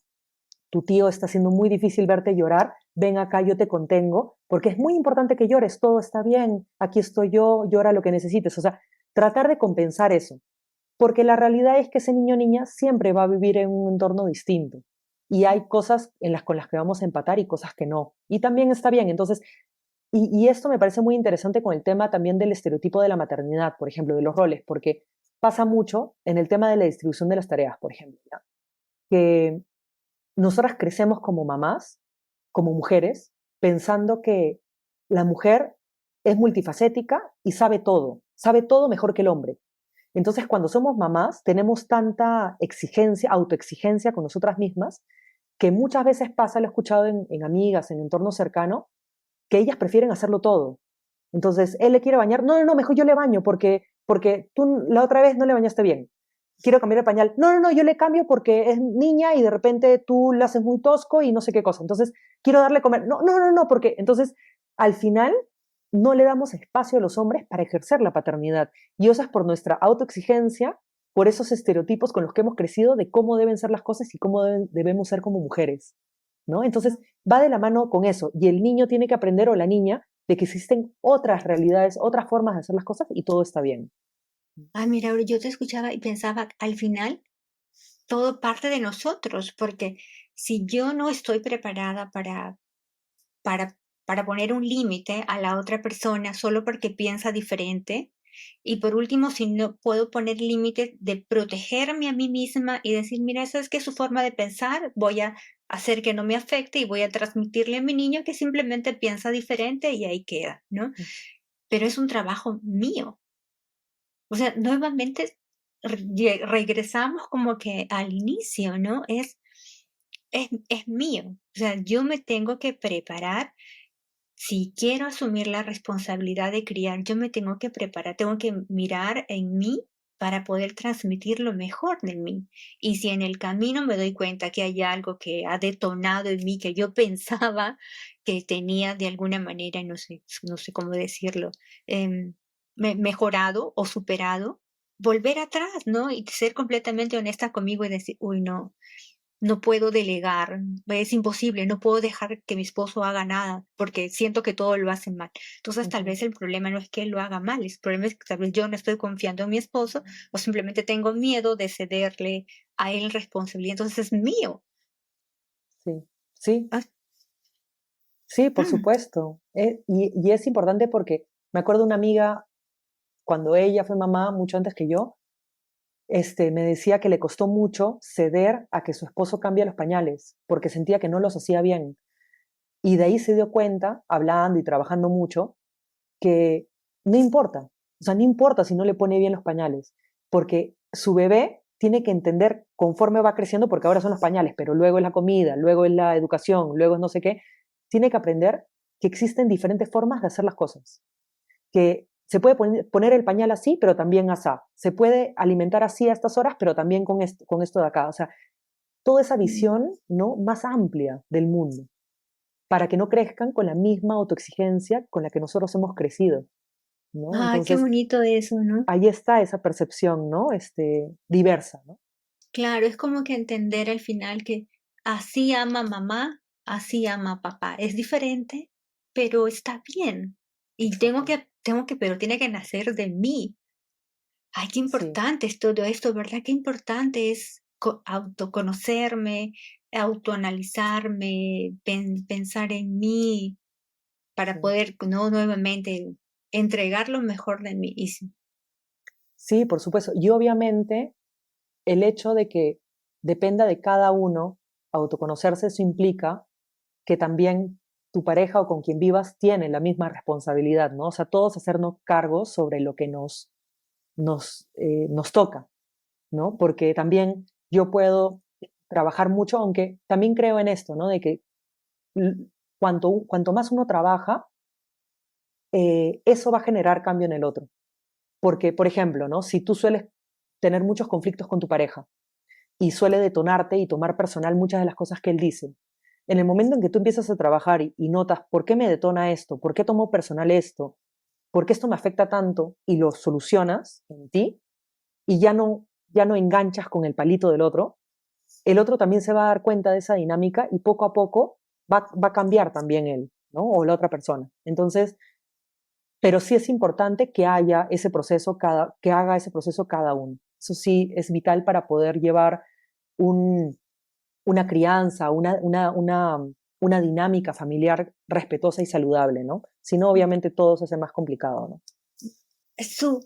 tu tío está siendo muy difícil verte llorar, ven acá, yo te contengo, porque es muy importante que llores, todo está bien, aquí estoy yo, llora lo que necesites. O sea, tratar de compensar eso, porque la realidad es que ese niño o niña siempre va a vivir en un entorno distinto. Y hay cosas con las que vamos a empatar y cosas que no. Y también está bien. Entonces, y esto me parece muy interesante con el tema también del estereotipo de la maternidad, por ejemplo, de los roles, porque pasa mucho en el tema de la distribución de las tareas, por ejemplo, ¿ya? Que nosotras crecemos como mamás, como mujeres, pensando que la mujer es multifacética y sabe todo mejor que el hombre. Entonces, cuando somos mamás, tenemos tanta exigencia, autoexigencia con nosotras mismas, que muchas veces pasa, lo he escuchado en amigas, en entorno cercano, que ellas prefieren hacerlo todo. Entonces, él le quiere bañar, no, no, no, mejor yo le baño porque tú la otra vez no le bañaste bien. Quiero cambiar el pañal. No, no, no, yo le cambio porque es niña y de repente tú la haces muy tosco y no sé qué cosa. Entonces, quiero darle a comer. No, no, no, no, porque entonces al final no le damos espacio a los hombres para ejercer la paternidad. Y eso es por nuestra autoexigencia, por esos estereotipos con los que hemos crecido de cómo deben ser las cosas y cómo debemos ser como mujeres, ¿no? Entonces, va de la mano con eso. Y el niño tiene que aprender, o la niña, de que existen otras realidades, otras formas de hacer las cosas y todo está bien. Ah, mira, ahora yo te escuchaba y pensaba, al final, todo parte de nosotros, porque si yo no estoy preparada para, para poner un límite a la otra persona solo porque piensa diferente, y por último, si no puedo poner límites de protegerme a mí misma y decir, mira, eso es que es su forma de pensar, voy a hacer que no me afecte y voy a transmitirle a mi niño que simplemente piensa diferente y ahí queda, ¿no? Pero es un trabajo mío. O sea, nuevamente regresamos como que al inicio, ¿no? Es es mío. O sea, yo me tengo que preparar. Si quiero asumir la responsabilidad de criar, yo me tengo que preparar, tengo que mirar en mí para poder transmitir lo mejor de mí. Y si en el camino me doy cuenta que hay algo que ha detonado en mí, que yo pensaba que tenía de alguna manera, no sé cómo decirlo, em, mejorado o superado, volver atrás, ¿no? Y ser completamente honesta conmigo y decir, uy, no, no puedo delegar, es imposible, no puedo dejar que mi esposo haga nada, porque siento que todo lo hace mal. Entonces, tal Ujú. vez el problema no es que él lo haga mal, el problema es que tal vez yo no estoy confiando en mi esposo o simplemente tengo miedo de cederle a él responsabilidad. Entonces, es mío. Sí, sí, Ah, sí, por mm, supuesto. Y es importante porque me acuerdo de una amiga, cuando ella fue mamá, mucho antes que yo, me decía que le costó mucho ceder a que su esposo cambie los pañales, porque sentía que no los hacía bien. Y de ahí se dio cuenta, hablando y trabajando mucho, que no importa, o sea, no importa si no le pone bien los pañales, porque su bebé tiene que entender conforme va creciendo, porque ahora son los pañales, pero luego es la comida, luego es la educación, luego es no sé qué, tiene que aprender que existen diferentes formas de hacer las cosas, que se puede poner el pañal así, pero también asá, se puede alimentar así a estas horas, pero también con esto de acá, o sea, toda esa mm. visión, ¿no?, más amplia del mundo, para que no crezcan con la misma autoexigencia con la que nosotros hemos crecido, ¿no? Ay, qué Entonces, bonito eso, ¿no? ahí está esa percepción, ¿no? Diversa, ¿no? Claro, es como que entender al final que así ama mamá, así ama papá. Es diferente, pero está bien. Y Exacto. pero tiene que nacer de mí. Ay, qué Sí, importante es todo esto, ¿verdad? Qué importante es autoconocerme, autoanalizarme, pensar en mí para sí. poder, ¿no? Nuevamente entregar lo mejor de mí. Y sí, Sí, por supuesto. Y obviamente el hecho de que dependa de cada uno autoconocerse, eso implica que también tu pareja o con quien vivas tiene la misma responsabilidad, ¿no? O sea, todos hacernos cargos sobre lo que nos toca, ¿no? Porque también yo puedo trabajar mucho, aunque también creo en esto, ¿no? De que cuanto más uno trabaja, eso va a generar cambio en el otro. Porque, por ejemplo, ¿no? Si tú sueles tener muchos conflictos con tu pareja y suele detonarte y tomar personal muchas de las cosas que él dice, en el momento en que tú empiezas a trabajar y notas por qué me detona esto, por qué tomo personal esto, por qué esto me afecta tanto y lo solucionas en ti y ya no enganchas con el palito del otro, el otro también se va a dar cuenta de esa dinámica y poco a poco va a cambiar también él, ¿no? O la otra persona. Entonces, pero sí es importante que haya ese proceso, que haga ese proceso cada uno. Eso sí es vital para poder llevar un, una crianza, una dinámica familiar respetuosa y saludable, ¿no? Si no, obviamente todo se hace más complicado, ¿no?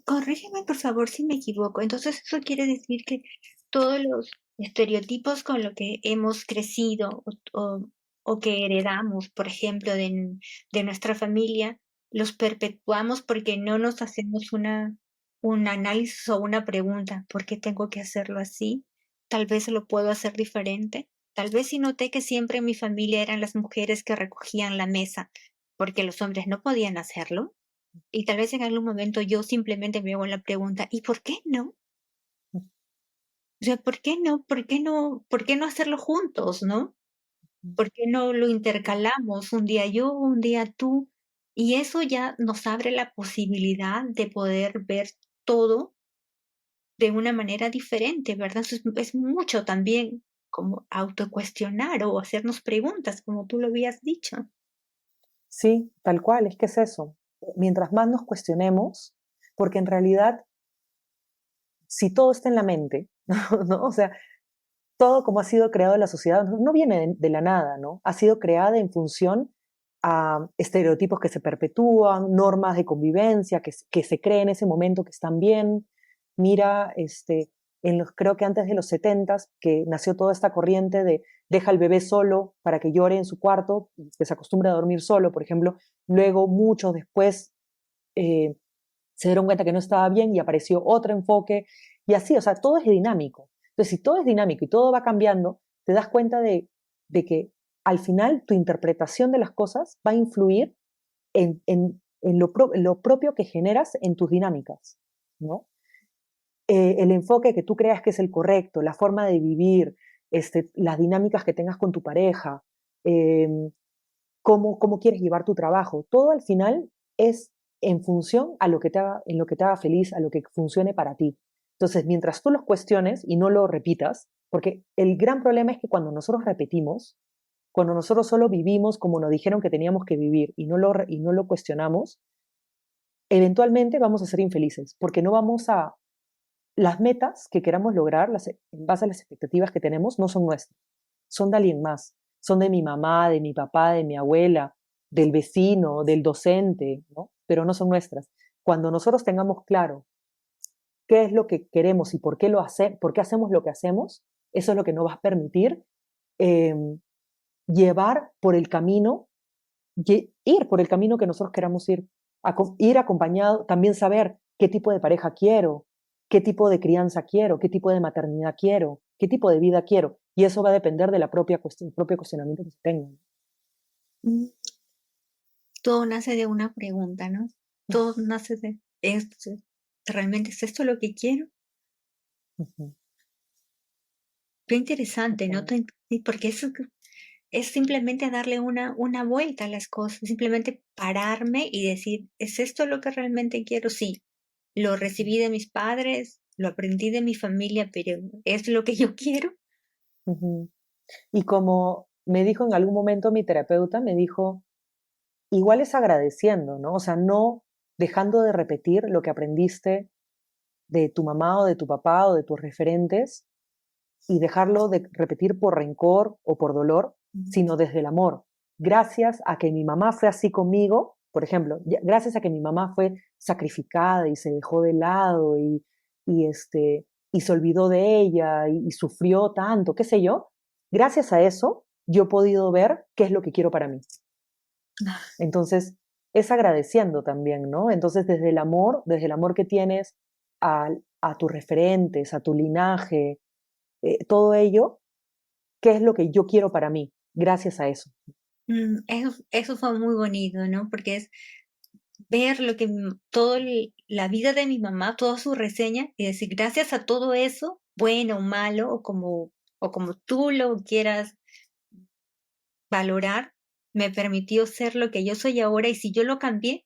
Corrígeme por favor si me equivoco. Entonces, eso quiere decir que todos los estereotipos con los que hemos crecido o que heredamos, por ejemplo, de nuestra familia, los perpetuamos porque no nos hacemos un análisis o una pregunta, ¿por qué tengo que hacerlo así? Tal vez lo puedo hacer diferente. Tal vez si noté que siempre en mi familia eran las mujeres que recogían la mesa porque los hombres no podían hacerlo y tal vez en algún momento yo simplemente me hago la pregunta, ¿y por qué no? O sea, ¿por qué no? ¿Por qué no? ¿Por qué no hacerlo juntos, no? ¿Por qué no lo intercalamos? Un día yo, un día tú. Y eso ya nos abre la posibilidad de poder ver todo de una manera diferente, ¿verdad? Eso es mucho también como autocuestionar o hacernos preguntas, como tú lo habías dicho. Sí, tal cual, es que es eso. Mientras más nos cuestionemos, porque en realidad, si todo está en la mente, ¿no? O sea, todo como ha sido creado en la sociedad no viene de la nada, ¿no? Ha sido creada en función a estereotipos que se perpetúan, normas de convivencia que se creen en ese momento que están bien. Mira, creo que antes de los 70 que nació toda esta corriente de deja al bebé solo para que llore en su cuarto, que se acostumbre a dormir solo, por ejemplo. Luego, muchos después, eh, se dieron cuenta que no estaba bien y apareció otro enfoque. Y así, o sea, todo es dinámico. Entonces, si todo es dinámico y todo va cambiando, te das cuenta de de que al final tu interpretación de las cosas va a influir en lo propio que generas en tus dinámicas, ¿no? El enfoque que tú creas que es el correcto, la forma de vivir, las dinámicas que tengas con tu pareja, eh, cómo quieres llevar tu trabajo, todo al final es en función a lo que en lo que te haga feliz, a lo que funcione para ti. Entonces, mientras tú los cuestiones y no lo repitas, porque el gran problema es que cuando nosotros repetimos, cuando nosotros solo vivimos como nos dijeron que teníamos que vivir y no lo cuestionamos, eventualmente vamos a ser infelices, porque no vamos a... Las metas que queramos lograr, en base a las expectativas que tenemos, no son nuestras, son de alguien más, son de mi mamá, de mi papá, de mi abuela, del vecino, del docente, ¿no? Pero no son nuestras. Cuando nosotros tengamos claro qué es lo que queremos y por qué hacemos lo que hacemos, eso es lo que nos va a permitir eh, llevar por el camino, ir por el camino que nosotros queramos ir, ir acompañado, también saber qué tipo de pareja quiero, qué tipo de crianza quiero, qué tipo de maternidad quiero, qué tipo de vida quiero. Y eso va a depender de propio cuestionamiento que se tenga. Mm, Todo nace de una pregunta, ¿no? Todo nace de esto. ¿Realmente es esto lo que quiero? Ujú. Qué interesante, ¿no? Exactamente. Sí, porque eso es simplemente darle una vuelta a las cosas, simplemente pararme y decir, ¿es esto lo que realmente quiero? Sí, lo recibí de mis padres, lo aprendí de mi familia, pero ¿es lo que yo quiero? Ujú. Y como me dijo en algún momento mi terapeuta, me dijo, igual es agradeciendo, ¿no? O sea, no dejando de repetir lo que aprendiste de tu mamá o de tu papá o de tus referentes y dejarlo de repetir por rencor o por dolor, Mm, sino desde el amor. Gracias a que mi mamá fue así conmigo, por ejemplo, gracias a que mi mamá fue sacrificada y se dejó de lado y, y se olvidó de ella y sufrió tanto, qué sé yo, gracias a eso yo he podido ver qué es lo que quiero para mí. ah, Entonces, es agradeciendo también, ¿no? Entonces, desde el amor que tienes a tus referentes, a tu linaje, todo ello, ¿qué es lo que yo quiero para mí? Gracias a eso. eso fue muy bonito, ¿no? Porque es ver lo que la vida de mi mamá, toda su reseña, y decir, gracias a todo eso, bueno o malo, o como tú lo quieras valorar, me permitió ser lo que yo soy ahora, y si yo lo cambié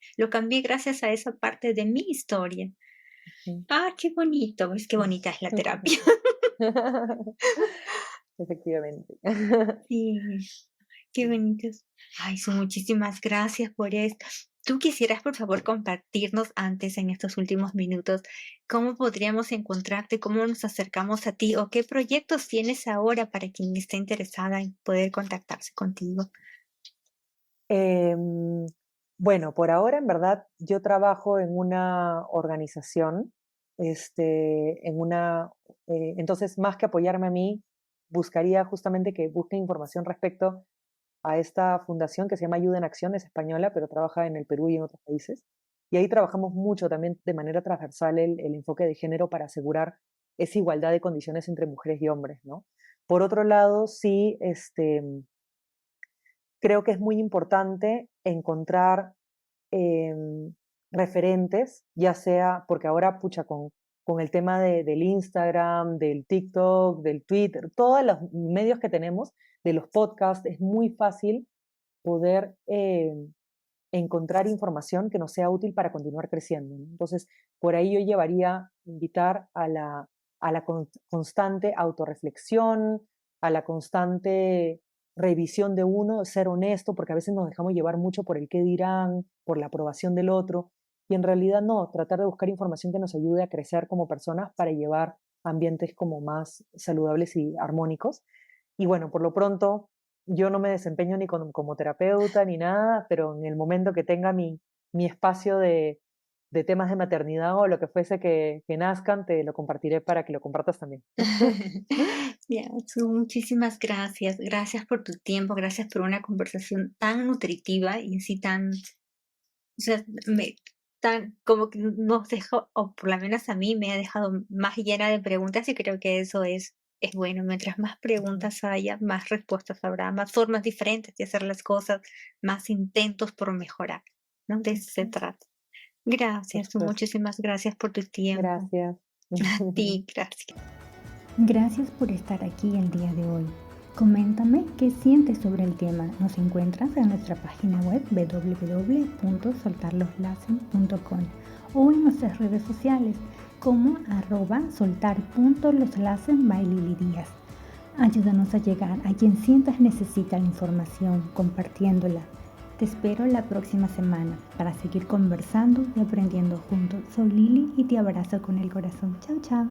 gracias a esa parte de mi historia. Mm. Ah, qué bonito, es qué bonita es la terapia. Efectivamente. Sí, qué bonitos. Ay, muchísimas gracias por esto. ¿Tú quisieras, por favor, compartirnos antes, en estos últimos minutos, cómo podríamos encontrarte, cómo nos acercamos a ti o qué proyectos tienes ahora para quien esté interesada en poder contactarse contigo? Em, bueno, por ahora, en verdad, yo trabajo en una organización, entonces, más que apoyarme a mí, buscaría justamente que busquen información respecto a esta fundación que se llama Ayuda en Acción, es española, pero trabaja en el Perú y en otros países. Y ahí trabajamos mucho también de manera transversal el enfoque de género para asegurar esa igualdad de condiciones entre mujeres y hombres, ¿no? Por otro lado, sí, creo que es muy importante encontrar em, referentes, ya sea, porque ahora, pucha, con el tema del Instagram, del TikTok, del Twitter, todos los medios que tenemos, de los podcasts, es muy fácil poder encontrar información que nos sea útil para continuar creciendo, ¿no? Entonces, por ahí yo invitar a la constante autorreflexión, a la constante revisión de uno, ser honesto, porque a veces nos dejamos llevar mucho por el qué dirán, por la aprobación del otro, y en realidad no, tratar de buscar información que nos ayude a crecer como personas para llevar ambientes como más saludables y armónicos. Y bueno, por lo pronto, yo no me desempeño ni como terapeuta ni nada, pero en el momento que tenga mi espacio de temas de maternidad o lo que fuese que nazcan, te lo compartiré para que lo compartas también. Ya, muchísimas gracias. Gracias por tu tiempo, gracias por una conversación tan nutritiva y así tan, o sea, tan como que nos dejó, o por lo menos a mí me ha dejado más llena de preguntas y creo que eso es es bueno. Mientras más preguntas haya, más respuestas habrá, más formas diferentes de hacer las cosas, más intentos por mejorar, ¿no? De eso se Ujú. trata. Por Gracias, supuesto. muchísimas gracias por tu tiempo. Gracias. A ti, gracias. Gracias por estar aquí el día de hoy. Coméntame qué sientes sobre el tema. Nos encuentras en nuestra página web www.soltarloslassen.com o en nuestras redes sociales como @soltar.loslassen by Lili Díaz. Ayúdanos a llegar a quien sientas necesita la información compartiéndola. Te espero la próxima semana para seguir conversando y aprendiendo juntos. Soy Lili y te abrazo con el corazón. Chao, chao.